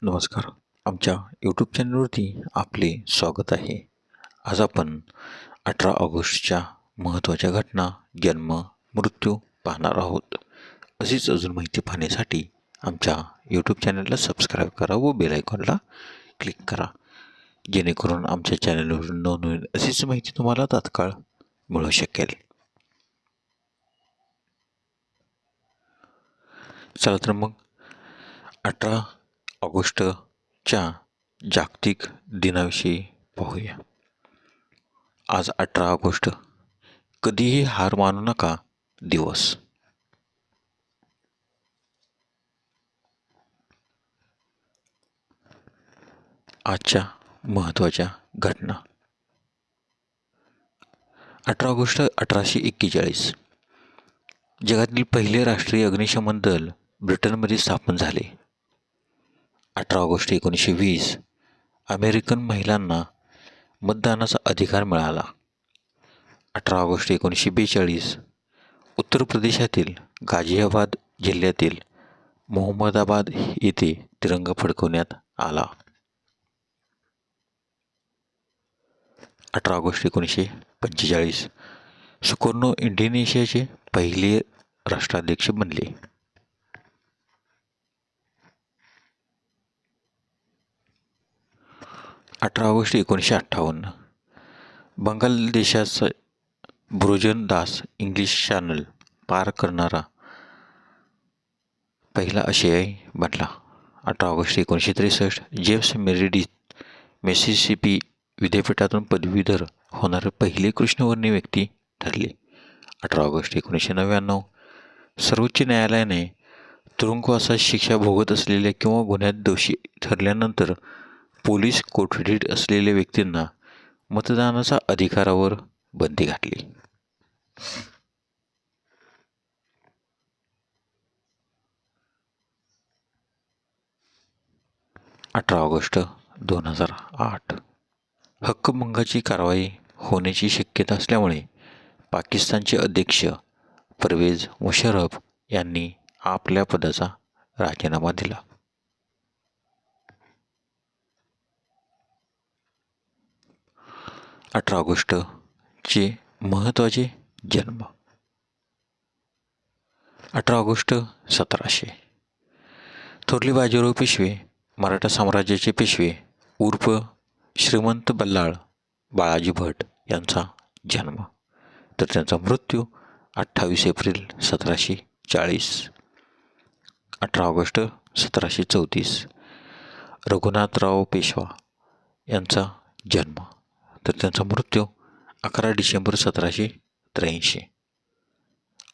नमस्कार. आमच्या यूट्यूब चॅनलवरती आपले स्वागत आहे. आज आपण 18 ऑगस्टच्या महत्त्वाच्या घटना, जन्म, मृत्यू पाहणार आहोत. अशीच अजून माहिती पाहण्यासाठी आमच्या यूट्यूब चॅनलला सबस्क्राईब करा व बेल आयकॉनला क्लिक करा, जेणेकरून आमच्या चॅनलवरून नवनवीन अशीच माहिती तुम्हाला तात्काळ मिळू शकेल. चला तर मग 18 ऑगस्टच्या जागतिक दिनाविषयी पाहूया. आज 18 ऑगस्ट कधीही हार मानू नका दिवस. आजच्या महत्त्वाच्या घटना. 18 ऑगस्ट 1841 जगातील पहिले राष्ट्रीय अग्निशमन दल ब्रिटनमध्ये स्थापन झाले. 18 ऑगस्ट 1920 अमेरिकन महिलांना मतदानाचा अधिकार मिळाला. 18 ऑगस्ट 1942 उत्तर प्रदेशातील गाझियाबाद जिल्ह्यातील मोहम्मदाबाद येथे तिरंगा फडकवण्यात आला. 18 ऑगस्ट 1945 सुकर्णो इंडोनेशियाचे पहिले राष्ट्राध्यक्ष बनले. 18 ऑगस्ट 1958 बंगाल देशाचा ब्रोजन दास इंग्लिश चॅनल पार करणारा पहिला आशियाई बनला. 18 ऑगस्ट 1963 जेम्स मेरिडिथ मिसिसिपी विद्यापीठातून पदवीधर होणारे पहिले कृष्णवर्णीय व्यक्ती ठरले. 18 ऑगस्ट 1999 सर्वोच्च न्यायालयाने तुरुंगवासाची शिक्षा भोगत असलेल्या किंवा गुन्ह्यात दोषी ठरल्यानंतर पोलीस कोठडीत असलेल्या व्यक्तींना मतदानाचा अधिकारावर बंदी घातली. 18 ऑगस्ट 2008 हक्कभंगाची कारवाई होण्याची शक्यता असल्यामुळे पाकिस्तानचे अध्यक्ष परवेज मुशर्रफ यांनी आपल्या पदाचा राजीनामा दिला. 18 ऑगस्टचे महत्त्वाचे जन्म. 18 ऑगस्ट 1700 थोरले बाजीराव पेशवे मराठा साम्राज्याचे पेशवे उर्फ श्रीमंत बल्लाळ बाळाजी भट यांचा जन्म, तर त्यांचा मृत्यू 28 एप्रिल 1740. 18 ऑगस्ट 1734 रघुनाथराव पेशवा यांचा जन्म, तर त्यांचा मृत्यू 11 December 1783.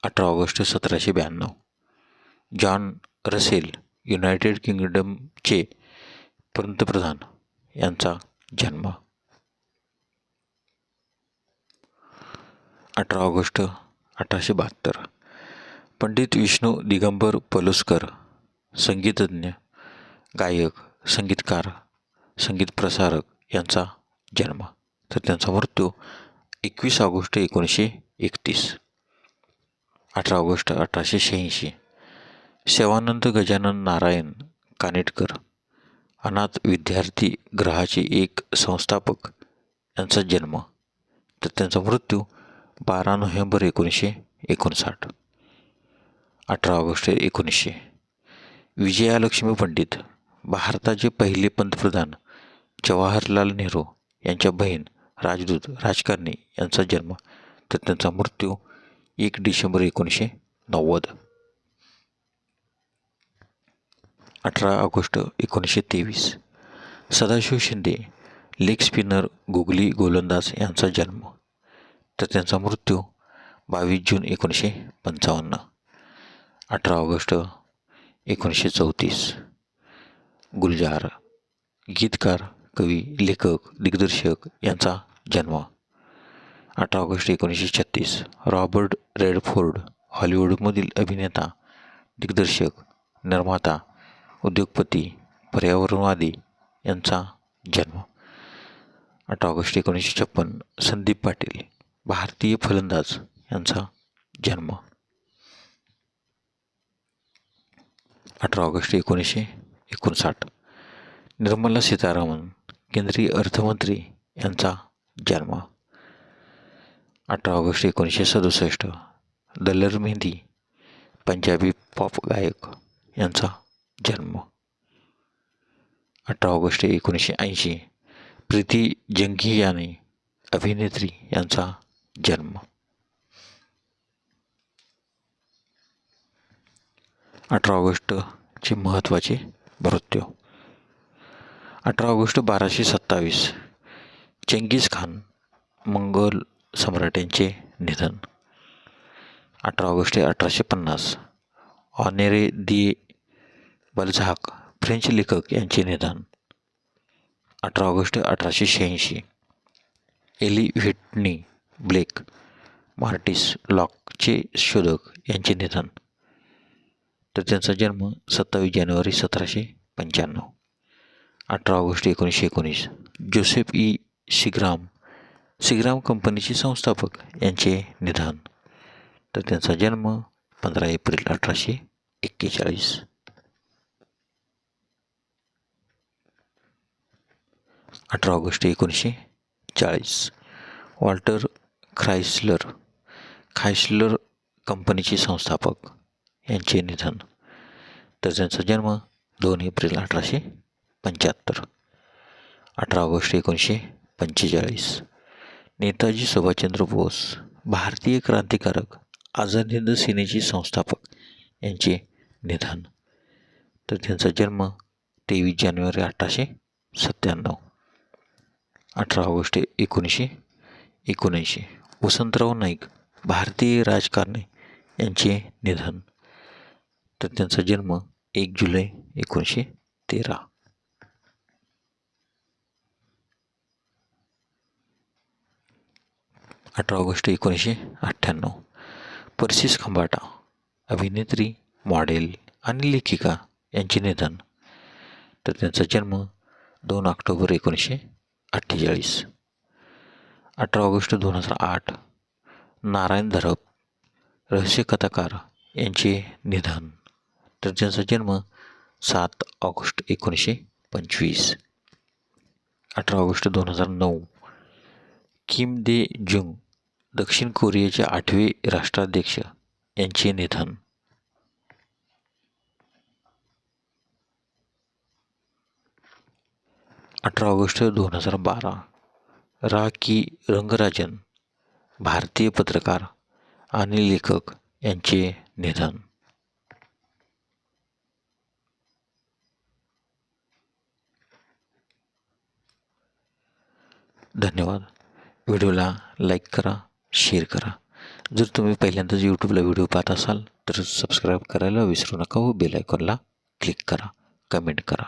18 August 1792 John Russell United किंगडमचे पंतप्रधान यांचा जन्म. 18 ऑगस्ट 1872 पंडित विष्णू दिगंबर पलुसकर संगीतज्ञ, गायक, संगीतकार, संगीत प्रसारक यांचा जन्म, तर त्यांचा मृत्यू 21 ऑगस्ट 1931. 18 ऑगस्ट 1886 सेवानंद गजानन नारायण कानेटकर अनाथ विद्यार्थी गृहाचे एक संस्थापक यांचा जन्म, तर त्यांचा मृत्यू 12 नोव्हेंबर 1959. 18 ऑगस्ट 1900 विजयालक्ष्मी पंडित भारताचे पहिले पंतप्रधान जवाहरलाल नेहरू यांच्या बहीण राजदूत राजकारणी यांचा जन्म, तर त्यांचा मृत्यू 1 December 1990. 18 August 1923 Sadashiv Shinde leg spinner googly गोलंदाज यांचा जन्म, तर त्यांचा मृत्यू 22 जून 1955. 18 ऑगस्ट 1934 गुलजार गीतकार, कवी, लेखक, दिग्दर्शक यांचा जन्म. 18 ऑगस्ट 1936 रॉबर्ट रेडफोर्ड हॉलिवूडमधील अभिनेता, दिग्दर्शक, निर्माता, उद्योगपती, पर्यावरणवादी यांचा जन्म. 18 ऑगस्ट 1956 संदीप पाटील भारतीय फलंदाज यांचा जन्म. 18 ऑगस्ट 1959 निर्मला सीतारामन केंद्रीय अर्थमंत्री यांचा जन्म. 18 ऑगस्ट 1967 दलर मेहंदी पंजाबी पॉप गायक यांचा जन्म. 18 ऑगस्ट 1980 प्रीती जंगियानी अभिनेत्री यांचा जन्म. 18 ऑगस्टचे महत्त्वाचे मृत्यू. 18 ऑगस्ट 1227 चंगीझ खान मंगोल सम्राट यांचे निधन. 18 ऑगस्ट 1850 ऑनेरे दी बल्झाक फ्रेंच लेखक यांचे निधन. 18 ऑगस्ट 1886 एली व्हिटनी ब्लेक मार्टिस लॉकचे शोधक यांचे निधन. तर त्यांचा जन्म 27 जानेवारी 1795. 18 ऑगस्ट 1919 जोसेफ ई सिग्राम कंपनीचे संस्थापक यांचे निधन. तर त्यांचा जन्म 15 एप्रिल 1841. 18 ऑगस्ट 1940 वॉल्टर ख्रायस्लर कंपनीचे संस्थापक यांचे निधन. तर त्यांचा जन्म 2 एप्रिल 1875. 18 ऑगस्ट 1945 नेताजी सुभाषचंद्र बोस भारतीय क्रांतिकारक आझाद हिंद सेनेचे संस्थापक यांचे निधन. तर त्यांचा जन्म 23 जानेवारी 1897. 18 ऑगस्ट 1979 वसंतराव नाईक भारतीय राजकारणी यांचे निधन. तर त्यांचा जन्म 1 जुलै 1913. 18 ऑगस्ट 1998 पर्सिस खंबाटा अभिनेत्री, मॉडेल आणि लेखिका यांचे निधन. तर त्यांचा जन्म 2 ऑक्टोबर 1948. 18 ऑगस्ट 2008 नारायण धरप रहस्यकथाकार यांचे निधन. तर त्यांचा जन्म 7 ऑगस्ट 1925. 18 ऑगस्ट 2009 किम दे जुंग दक्षिण कोरियाचे 8वे राष्ट्राध्यक्ष यांचे निधन. 18 ऑगस्ट 2012 रा की रंगराजन भारतीय पत्रकार आणि लेखक यांचे निधन. धन्यवाद. व्हिडिओला लाईक करा, शेअर करा. जर तुम्ही पहिल्यांदाच यूट्यूबला व्हिडिओ पाहत असाल तर सबस्क्राईब करायला विसरू नका व बेल आयकॉनला क्लिक करा, कमेंट करा.